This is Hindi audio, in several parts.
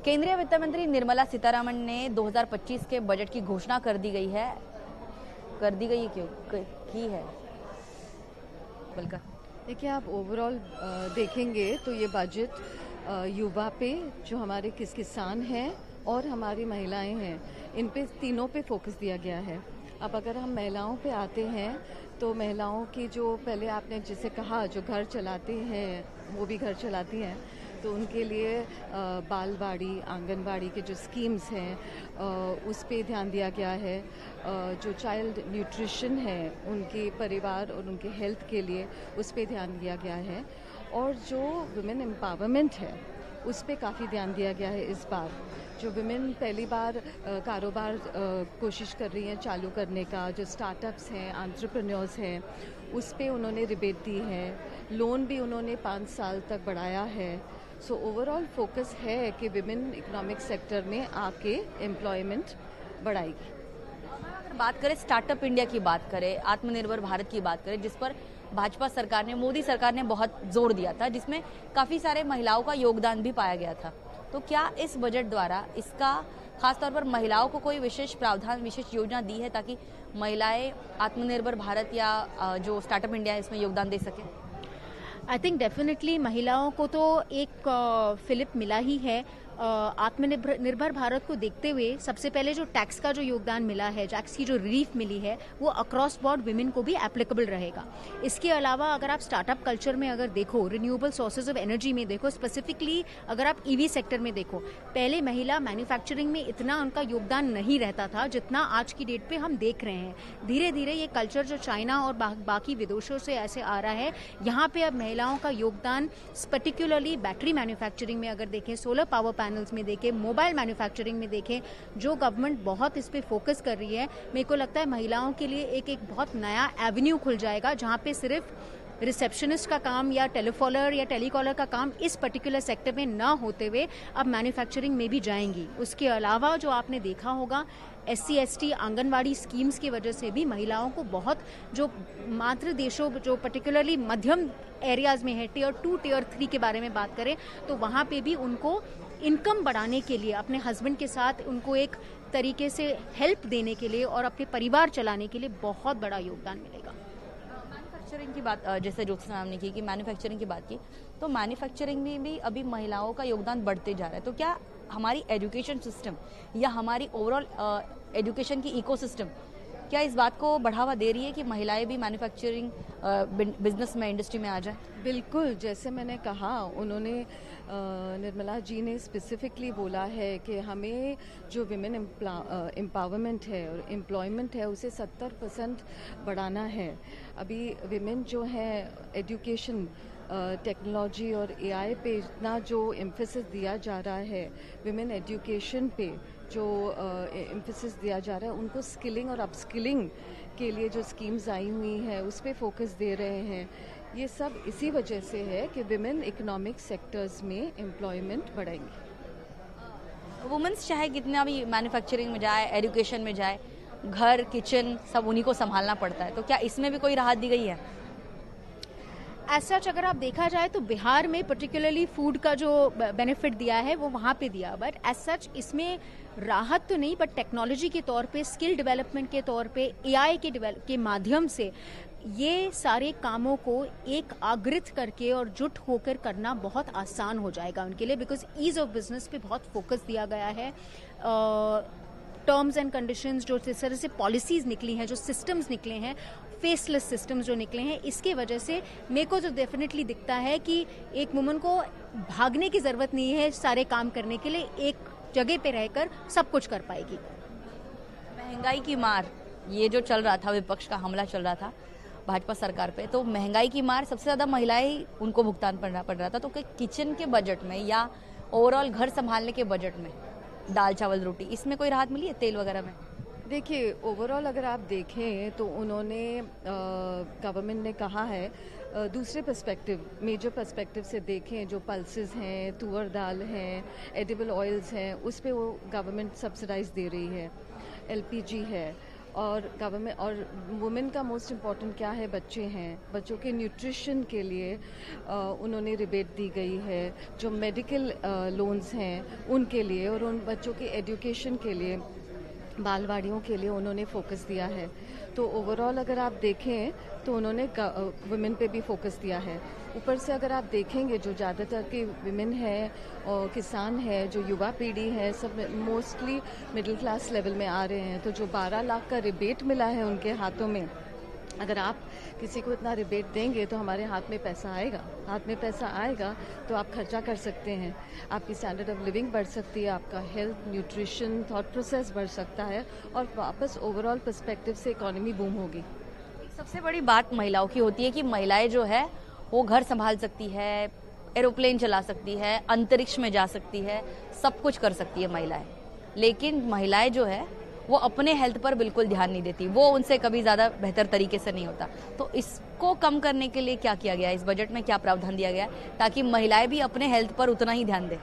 केंद्रीय वित्त मंत्री निर्मला सीतारमण ने 2025 के बजट की घोषणा कर दी गई है। क्यों की है? देखिए, आप ओवरऑल देखेंगे तो ये बजट युवा पे, जो हमारे किसान हैं और हमारी महिलाएं हैं, इन पे तीनों पे फोकस दिया गया है। अब अगर हम महिलाओं पे आते हैं तो महिलाओं की जो पहले आपने जिसे कहा जो घर चलाती हैं, वो भी घर चलाती हैं, तो उनके लिए बालवाड़ी, आंगनवाड़ी के जो स्कीम्स हैं उस पे ध्यान दिया गया है। जो चाइल्ड न्यूट्रिशन है उनके परिवार और उनके हेल्थ के लिए उस पे ध्यान दिया गया है। और जो वुमेन एम्पावरमेंट है उस पे काफ़ी ध्यान दिया गया है इस बार। जो विमेन पहली बार कारोबार कोशिश कर रही हैं चालू करने का, जो स्टार्टअप्स हैं, एंटरप्रेन्योर्स हैं, उस पे उन्होंने रिबेट दी है। लोन भी उन्होंने 5 साल तक बढ़ाया है। सो ओवरऑल फोकस है कि विमेन इकोनॉमिक सेक्टर में आके एम्प्लॉयमेंट बढ़ाएगी। बात करें स्टार्टअप इंडिया की, बात करें आत्मनिर्भर भारत की, बात करें जिस पर भाजपा सरकार ने, मोदी सरकार ने बहुत जोर दिया था, जिसमें काफ़ी सारे महिलाओं का योगदान भी पाया गया था, तो क्या इस बजट द्वारा इसका खासतौर पर महिलाओं को कोई विशेष प्रावधान, विशेष योजना दी है ताकि महिलाएं आत्मनिर्भर भारत या जो स्टार्टअप इंडिया है इसमें योगदान दे सकें? आई थिंक डेफिनेटली महिलाओं को तो एक फिलिप मिला ही है। आत्मनिर्भर भारत को देखते हुए सबसे पहले जो टैक्स का जो योगदान मिला है, टैक्स की जो रिलीफ मिली है, वो अक्रॉस बोर्ड विमेन को भी एप्लीकेबल रहेगा। इसके अलावा अगर आप स्टार्टअप कल्चर में अगर देखो, रिन्यूएबल सोर्सेज ऑफ एनर्जी में देखो, स्पेसिफिकली अगर आप ईवी सेक्टर में देखो, पहले महिला मैन्युफैक्चरिंग में इतना उनका योगदान नहीं रहता था जितना आज की डेट पे हम देख रहे हैं। धीरे धीरे ये कल्चर जो चाइना और बाकी विदेशों से ऐसे आ रहा है, यहाँ पे अब महिलाओं का योगदान पर्टिकुलरली बैटरी मैन्युफैक्चरिंग में अगर देखें, सोलर पावर पैनल्स में देखें, मोबाइल मैन्युफैक्चरिंग में देखें, जो गवर्नमेंट बहुत इस पे फोकस कर रही है, मेरे को लगता है महिलाओं के लिए एक बहुत नया एवेन्यू खुल जाएगा, जहां पे सिर्फ रिसेप्शनिस्ट का काम या टेलीफॉलर या टेलीकॉलर का काम इस पर्टिकुलर सेक्टर में ना होते हुए अब मैन्युफैक्चरिंग में भी जाएंगी। उसके अलावा जो आपने देखा होगा, SC ST आंगनवाड़ी स्कीम्स की वजह से भी महिलाओं को बहुत, जो मातृ देशों, जो पर्टिकुलरली मध्यम एरियाज में है, टियर 2 टियर 3 के बारे में बात करें, तो वहाँ पे भी उनको इनकम बढ़ाने के लिए, अपने हस्बैंड के साथ उनको एक तरीके से हेल्प देने के लिए और अपने परिवार चलाने के लिए बहुत बड़ा योगदान मिलेगा। मैन्युफैक्चरिंग की बात जैसे ज्योत्सना मैम ने की कि मैन्युफैक्चरिंग की बात की, तो मैन्युफैक्चरिंग में भी अभी महिलाओं का योगदान बढ़ते जा रहा है, तो क्या हमारी एजुकेशन सिस्टम या हमारी ओवरऑल एजुकेशन की इकोसिस्टम क्या इस बात को बढ़ावा दे रही है कि महिलाएं भी मैन्युफैक्चरिंग बिजनेस में, इंडस्ट्री में आ जाए? बिल्कुल, जैसे मैंने कहा, उन्होंने निर्मला जी ने स्पेसिफिकली बोला है कि हमें जो विमेन एम्पावरमेंट है और एम्प्लॉयमेंट है उसे 70% बढ़ाना है। अभी विमेन जो है एजुकेशन, टेक्नोलॉजी और AI पे इतना जो एम्फेसिस दिया जा रहा है, विमेन एजुकेशन पे जो एम्फेसिस दिया जा रहा है, उनको स्किलिंग और अपस्किलिंग के लिए जो स्कीम्स आई हुई हैं उस पे फोकस दे रहे हैं। ये सब इसी वजह से है कि विमेन इकोनॉमिक सेक्टर्स में एम्प्लॉयमेंट बढ़ेंगी। वुमेन्स चाहे कितना भी मैन्युफैक्चरिंग में जाए, एजुकेशन में जाए, घर, किचन सब उन्हीं को संभालना पड़ता है, तो क्या इसमें भी कोई राहत दी गई है? एज सच अगर आप देखा जाए तो बिहार में पर्टिकुलरली फूड का जो बेनिफिट दिया है वो वहाँ पे दिया, बट एज सच इसमें राहत तो नहीं, बट टेक्नोलॉजी के तौर पे, स्किल डेवलपमेंट के तौर पे, AI के माध्यम से ये सारे कामों को एक आगृत करके और जुट होकर करना बहुत आसान हो जाएगा उनके लिए, बिकॉज ईज ऑफ बिजनेस पे बहुत फोकस दिया गया है। टर्म्स एंड कंडीशंस, जो जिस तरह से पॉलिसीज निकली हैं, जो सिस्टम्स निकले हैं, फेसलेस सिस्टम्स जो निकले हैं, इसके वजह से मेरे को तो डेफिनेटली दिखता है कि एक वुमन को भागने की जरूरत नहीं है सारे काम करने के लिए, एक जगह पे रहकर सब कुछ कर पाएगी। महंगाई की मार, ये जो चल रहा था, विपक्ष का हमला चल रहा था भाजपा सरकार पे, तो महंगाई की मार सबसे ज्यादा महिलाएं, उनको भुगतान पड़ रहा था, तो किचन के बजट में या ओवरऑल घर संभालने के बजट में दाल चावल रोटी, इसमें कोई राहत मिली है तेल वगैरह में? देखिए, ओवरऑल अगर आप देखें तो उन्होंने, गवर्नमेंट ने कहा है, दूसरे पर्सपेक्टिव, मेजर पर्सपेक्टिव से देखें, जो पल्सेस हैं, तुअर दाल हैं, एडिबल ऑयल्स हैं, उस पे वो गवर्नमेंट सब्सिडाइज दे रही है, LPG है, और गवर्नमेंट और वुमेन का मोस्ट इम्पॉर्टेंट क्या है, बच्चे हैं, बच्चों के न्यूट्रिशन के लिए उन्होंने रिबेट दी गई है, जो मेडिकल लोन्स हैं उनके लिए, और उन बच्चों के एजुकेशन के लिए, बालवाड़ियों के लिए उन्होंने फोकस दिया है। तो ओवरऑल अगर आप देखें तो उन्होंने वुमेन पे भी फोकस दिया है। ऊपर से अगर आप देखेंगे जो ज़्यादातर के विमेन हैं और किसान हैं, जो युवा पीढ़ी है, सब मोस्टली मिडिल क्लास लेवल में आ रहे हैं। तो जो 12 लाख का रिबेट मिला है उनके हाथों में, अगर आप किसी को इतना रिबेट देंगे तो हमारे हाथ में पैसा आएगा, हाथ में पैसा आएगा तो आप खर्चा कर सकते हैं, आपकी स्टैंडर्ड ऑफ लिविंग बढ़ सकती है, आपका हेल्थ, न्यूट्रिशन, थॉट प्रोसेस बढ़ सकता है, और वापस ओवरऑल पर्सपेक्टिव से इकोनॉमी बूम होगी। सबसे बड़ी बात महिलाओं की होती है कि महिलाएं जो है वो घर संभाल सकती है, एरोप्लेन चला सकती है, अंतरिक्ष में जा सकती है, सब कुछ कर सकती है महिलाएं। लेकिन महिलाएं जो है वो अपने हेल्थ पर बिल्कुल ध्यान नहीं देती, वो उनसे कभी ज़्यादा बेहतर तरीके से नहीं होता। तो इसको कम करने के लिए क्या किया गया है, इस बजट में क्या प्रावधान दिया गया है ताकि महिलाएं भी अपने हेल्थ पर उतना ही ध्यान दें?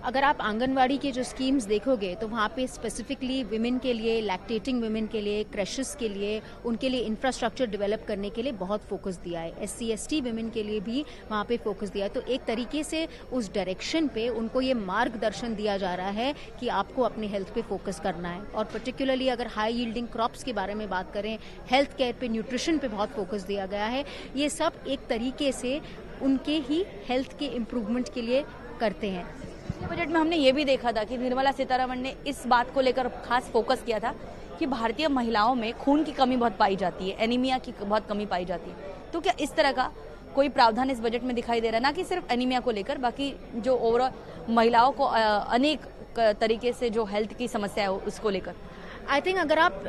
अगर आप आंगनवाड़ी के जो स्कीम्स देखोगे तो वहाँ पे स्पेसिफिकली विमेन के लिए, लैक्टेटिंग विमेन के लिए, क्रशेस के लिए, उनके लिए इंफ्रास्ट्रक्चर डेवलप करने के लिए बहुत फोकस दिया है। SC/ST विमेन के लिए भी वहाँ पे फोकस दिया है। तो एक तरीके से उस डायरेक्शन पे उनको ये मार्गदर्शन दिया जा रहा है कि आपको अपने हेल्थ पे फोकस करना है। और पर्टिकुलरली अगर हाई यील्डिंग क्रॉप्स के बारे में बात करें, हेल्थ केयर पे, न्यूट्रिशन पे बहुत फोकस दिया गया है। ये सब एक तरीके से उनके ही हेल्थ के इम्प्रूवमेंट के लिए करते हैं। बजट में हमने ये भी देखा था कि निर्मला सीतारमण ने इस बात को लेकर खास फोकस किया था कि भारतीय महिलाओं में खून की कमी बहुत पाई जाती है, एनीमिया की बहुत कमी पाई जाती है। तो क्या इस तरह का कोई प्रावधान इस बजट में दिखाई दे रहा है, ना कि सिर्फ एनीमिया को लेकर, बाकी जो ओवरऑल महिलाओं को अनेक तरीके से जो हेल्थ की समस्या है उसको लेकर? आई थिंक अगर आप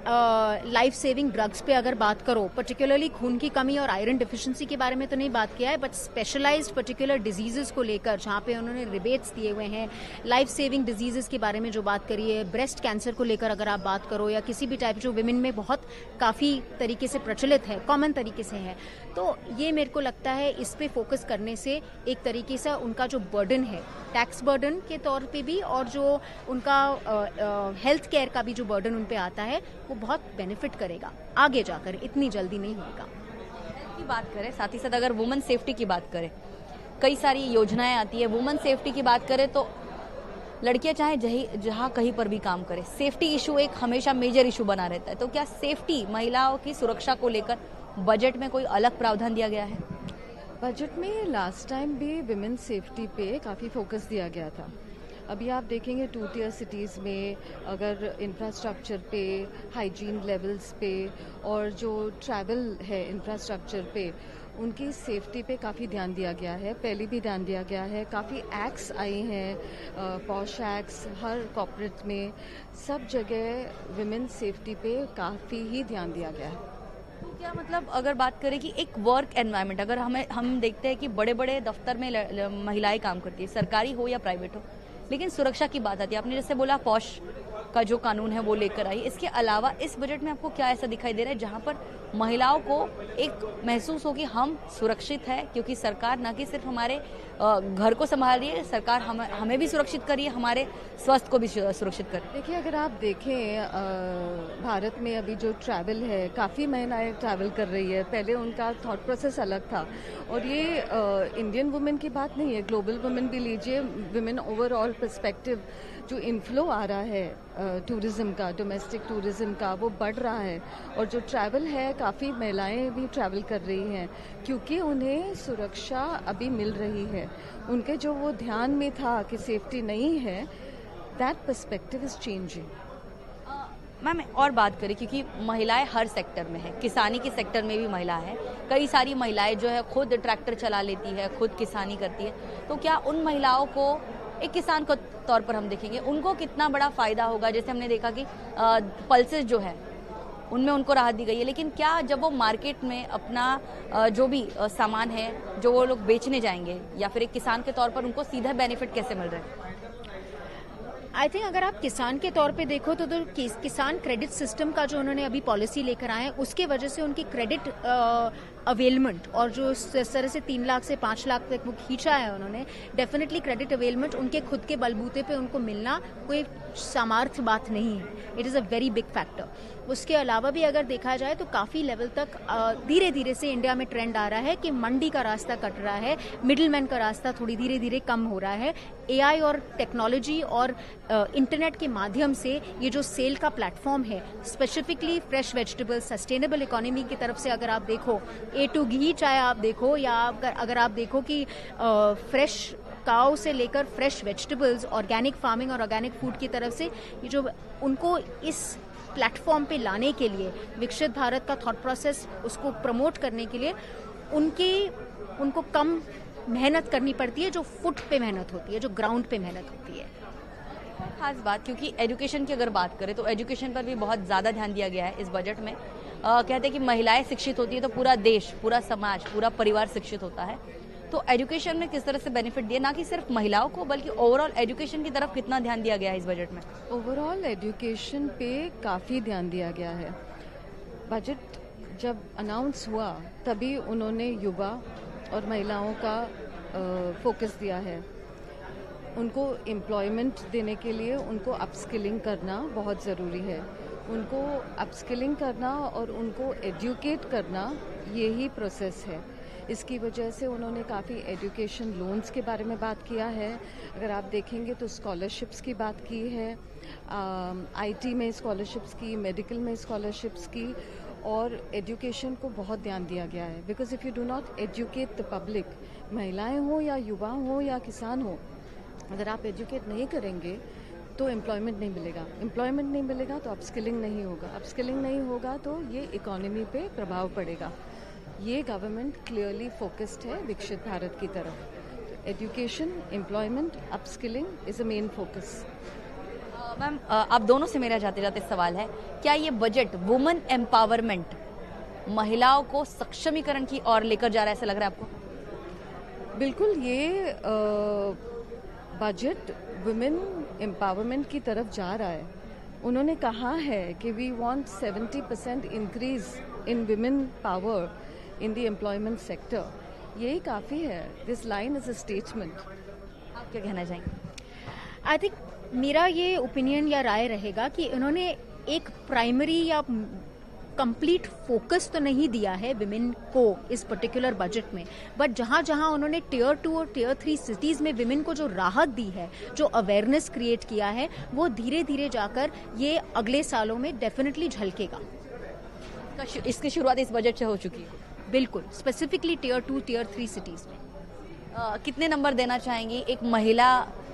लाइफ सेविंग ड्रग्स पे अगर बात करो, पर्टिकुलरली खून की कमी और आयरन डिफिशिएंसी के बारे में तो नहीं बात किया है, बट स्पेशलाइज्ड पर्टिकुलर डिजीजेस को लेकर जहाँ पे उन्होंने रिबेट्स दिए हुए हैं, लाइफ सेविंग डिजीजेस के बारे में जो बात करी है, ब्रेस्ट कैंसर को लेकर अगर आप बात करो, या किसी भी टाइप जो विमेन में बहुत काफ़ी तरीके से प्रचलित है, कॉमन तरीके से है, तो ये मेरे को लगता है इस पे फोकस करने से एक तरीके से उनका जो बर्डन है, टैक्स बर्डन के तौर पे भी, और जो उनका हेल्थ केयर का भी जो बर्डन पे आता है, वो बहुत बेनिफिट करेगा आगे जाकर, इतनी जल्दी नहीं होगा। की बात करें, साथ ही साथ अगर वुमेन सेफ्टी की बात करें, कई सारी योजनाएं आती है। वुमेन सेफ्टी की बात करें तो लड़कियां चाहे जहां कहीं पर भी काम करें, सेफ्टी इशू एक हमेशा मेजर इशू बना रहता है। तो क्या सेफ्टी, महिलाओं की सुरक्षा को लेकर बजट में कोई अलग प्रावधान दिया गया है? बजट में लास्ट टाइम भी विमेन सेफ्टी पे काफ़ी फोकस दिया गया था। अभी आप देखेंगे 2 टियर सिटीज़ में अगर इंफ्रास्ट्रक्चर पे, हाइजीन लेवल्स पे, और जो ट्रैवल है इंफ्रास्ट्रक्चर पे, उनकी सेफ्टी पे काफ़ी ध्यान दिया गया है। पहले भी ध्यान दिया गया है, काफ़ी एक्ट्स आए हैं, पॉश एक्ट्स, हर कॉर्पोरेट में, सब जगह विमेन सेफ्टी पे काफ़ी ही ध्यान दिया गया है। तो क्या मतलब अगर बात करें कि एक वर्क एनवायरनमेंट, अगर हम देखते हैं कि बड़े बड़े दफ्तर में महिलाएं काम करती है, सरकारी हो या प्राइवेट हो, लेकिन सुरक्षा की बात आती है, आपने जैसे बोला पॉश का जो कानून है वो लेकर आई, इसके अलावा इस बजट में आपको क्या ऐसा दिखाई दे रहा है जहां पर महिलाओं को एक महसूस हो कि हम सुरक्षित है, क्योंकि सरकार ना कि सिर्फ हमारे घर को संभाल रही है, सरकार हमें भी सुरक्षित कर रही है, हमारे स्वास्थ्य को भी सुरक्षित कर रही है। देखिए, अगर आप देखें भारत में अभी जो ट्रैवल है, काफ़ी महिलाएं ट्रैवल कर रही है। पहले उनका थॉट प्रोसेस अलग था, और ये इंडियन वुमेन की बात नहीं है, ग्लोबल वुमेन भी लीजिए, वुमेन ओवरऑल पर्सपेक्टिव जो इन्फ्लो आ रहा है टूरिज्म का, डोमेस्टिक टूरिज्म का, वो बढ़ रहा है। और जो ट्रैवल है, काफ़ी महिलाएं भी ट्रैवल कर रही हैं, क्योंकि उन्हें सुरक्षा अभी मिल रही है। उनके जो वो ध्यान में था कि सेफ्टी नहीं है, that perspective is changing. Ma'am और बात करें, क्योंकि महिलाएं हर सेक्टर में है, किसानी के सेक्टर में भी महिला है, कई सारी महिलाएं जो है खुद ट्रैक्टर चला लेती है, खुद किसानी करती है। तो क्या उन महिलाओं को, एक किसान के तौर पर हम देखेंगे, उनको कितना बड़ा फायदा होगा? जैसे हमने देखा कि पल्सेस जो है उनमें उनको राहत दी गई है, लेकिन क्या जब वो मार्केट में अपना जो भी सामान है जो वो लोग बेचने जाएंगे, या फिर एक किसान के तौर पर उनको सीधा बेनिफिट कैसे मिल रहा है? आई थिंक अगर आप किसान के तौर पे देखो तो किसान क्रेडिट सिस्टम का जो उन्होंने अभी पॉलिसी लेकर आए हैं, उसके वजह से उनकी क्रेडिट अवेलमेंट और जो इस तरह से 3 लाख से 5 लाख तक वो खींचा है उन्होंने, डेफिनेटली क्रेडिट अवेलमेंट उनके खुद के बलबूते पे उनको मिलना कोई सामर्थ्य बात नहीं है, it is a very big factor. उसके अलावा भी अगर देखा जाए तो काफ़ी लेवल तक धीरे धीरे से इंडिया में ट्रेंड आ रहा है कि मंडी का रास्ता कट रहा है, मिडिलमैन का रास्ता थोड़ी धीरे धीरे कम हो रहा है। एआई और टेक्नोलॉजी और इंटरनेट के माध्यम से ये जो सेल का प्लेटफॉर्म है, specifically fresh vegetable sustainable economy की तरफ से अगर आप देखो, ए टू घी चाहे आप देखो, या अगर आप देखो कि फ्रेश काउ से लेकर फ्रेश वेजिटेबल्स, ऑर्गेनिक फार्मिंग और ऑर्गेनिक फूड की तरफ से ये जो उनको इस प्लेटफॉर्म पे लाने के लिए विकसित भारत का थॉट प्रोसेस उसको प्रमोट करने के लिए उनको कम मेहनत करनी पड़ती है, जो फुट पे मेहनत होती है, जो ग्राउंड पे मेहनत होती है। खास बात, क्योंकि एजुकेशन की अगर बात करें तो एजुकेशन पर भी बहुत ज़्यादा ध्यान दिया गया है इस बजट में। कहते हैं कि महिलाएं शिक्षित होती है तो पूरा देश, पूरा समाज, पूरा परिवार शिक्षित होता है। तो एजुकेशन में किस तरह से बेनिफिट दिए, ना कि सिर्फ महिलाओं को बल्कि ओवरऑल एजुकेशन की तरफ कितना ध्यान दिया गया है इस बजट में? ओवरऑल एजुकेशन पे काफ़ी ध्यान दिया गया है। बजट जब अनाउंस हुआ तभी उन्होंने युवा और महिलाओं का फोकस दिया है। उनको एम्प्लॉयमेंट देने के लिए उनको अपस्किलिंग करना बहुत ज़रूरी है। उनको अपस्किलिंग करना और उनको एजुकेट करना, यही प्रोसेस है। इसकी वजह से उन्होंने काफ़ी एजुकेशन लोन्स के बारे में बात किया है। अगर आप देखेंगे तो स्कॉलरशिप्स की बात की है, आईटी में स्कॉलरशिप्स की, मेडिकल में स्कॉलरशिप्स की, और एजुकेशन को बहुत ध्यान दिया गया है। Because if you do not educate the public, महिलाएं हो या युवा हो या किसान हो, अगर आप एजुकेट नहीं करेंगे तो एम्प्लॉयमेंट नहीं मिलेगा। एम्प्लॉयमेंट नहीं मिलेगा तो अपस्किलिंग नहीं होगा। अपस्किलिंग नहीं होगा तो ये इकोनॉमी पे प्रभाव पड़ेगा। ये गवर्नमेंट क्लियरली फोकस्ड है विकसित भारत की तरफ। Education, employment, upskilling is a main focus. Ma'am, आप दोनों से मेरा जाते जाते सवाल है, क्या ये बजट वुमेन एम्पावरमेंट, महिलाओं को सक्षमीकरण की ओर लेकर जा रहा है, ऐसा लग रहा है आपको? बिल्कुल, ये बजट वुमेन एम्पावरमेंट की तरफ जा रहा है। उन्होंने कहा है कि we want 70% increase in women power in the employment sector. यही काफ़ी है। This line is a statement. आप क्या कहना चाहेंगे? आई थिंक मेरा ये ओपिनियन या राय रहेगा कि उन्होंने एक प्राइमरी या कंप्लीट फोकस तो नहीं दिया है विमेन को इस पर्टिकुलर बजट में, बट जहां जहां उन्होंने टियर 2 और टियर 3 सिटीज में विमेन को जो राहत दी है, जो अवेयरनेस क्रिएट किया है, वो धीरे धीरे जाकर ये अगले सालों में डेफिनेटली झलकेगा। इसकी शुरुआत इस बजट से हो चुकी है। बिल्कुल, स्पेसिफिकली टियर 2 टियर 3 सिटीज में। कितने नंबर देना चाहेंगी एक महिला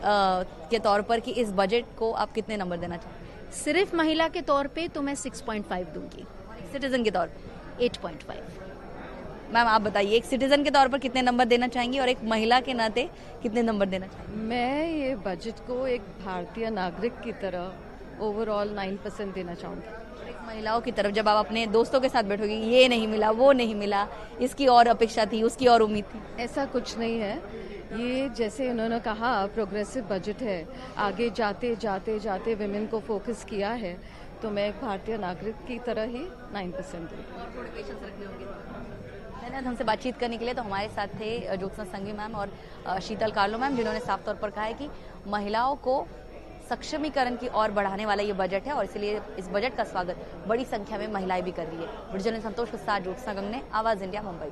के तौर पर, कि इस बजट को आप कितने नंबर देना चाहेंगे? सिर्फ महिला के तौर पे तो मैं 6.5 दूंगी। सिटीजन के तौर पर 8.5। मैम, आप बताइए, एक सिटीजन के तौर पर कितने नंबर देना चाहेंगी और एक महिला के नाते कितने नंबर देना चाहेंगी? मैं ये बजट को एक भारतीय नागरिक की तरह ओवरऑल 9% देना चाहूँगी। एक महिलाओं की तरफ जब आप अपने दोस्तों के साथ बैठोगी, ये नहीं मिला, वो नहीं मिला, इसकी और अपेक्षा थी, उसकी और उम्मीद थी, ऐसा कुछ नहीं है। ये जैसे उन्होंने कहा प्रोग्रेसिव बजट है, आगे जाते जाते जाते विमेन को फोकस किया है, तो मैं एक भारतीय नागरिक की तरह ही 9% दूँगी। और थोड़े पेशेंस रखने होंगे। धन्यवाद हमसे बातचीत करने के लिए। तो हमारे साथ थे ज्योत्सना संघवी मैम और शीतल कार्लो मैम, जिन्होंने साफ तौर पर कहा है कि महिलाओं को सक्षमीकरण की ओर बढ़ाने वाला ये बजट है और इसलिए इस बजट का स्वागत बड़ी संख्या में महिलाएं भी कर रही है। वीडियो जर्नलिस्ट संतोष के साथ ज्योत्सना गंगने, आवाज इंडिया, मुंबई।